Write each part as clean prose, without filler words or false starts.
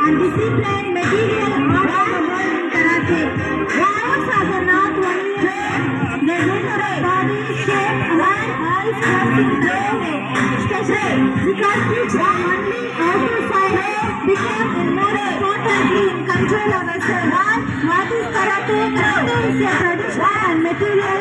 Discipline, material, art of the world in karate. Rounds are not only they generate body shape and eyes crossing the special because each one only exercise became more importantly in control of ourselves. What is karate? Karate is a tradition and material.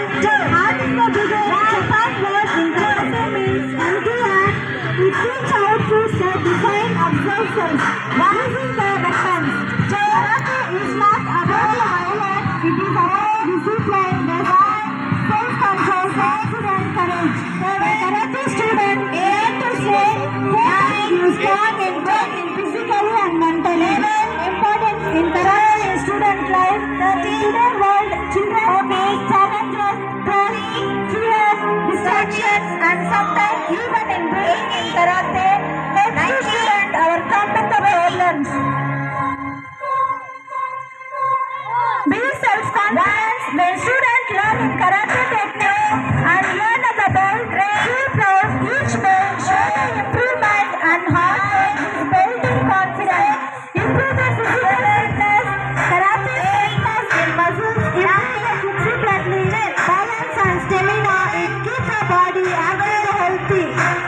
Art is the biggest. First word in karate means empty act. It teaches out to self-define observations. Using the weapons. Karate is not about violence. It is about discipline, design, self-control, and courage. Karate student aim to say that you strong in both physically and mentally. Importance in karate in student life. The student world, children face challenges, training, fears, distractions, and sometimes even in being in karate, helps to student overcome the problems. Build self-confidence. When students learn in karate technique and learn about feel proud each day, show improvement and hard work is building confidence. Improve the physical fitness. Karate fitness in muscles, improve discipline, balance and stamina. It keeps the body active and healthy.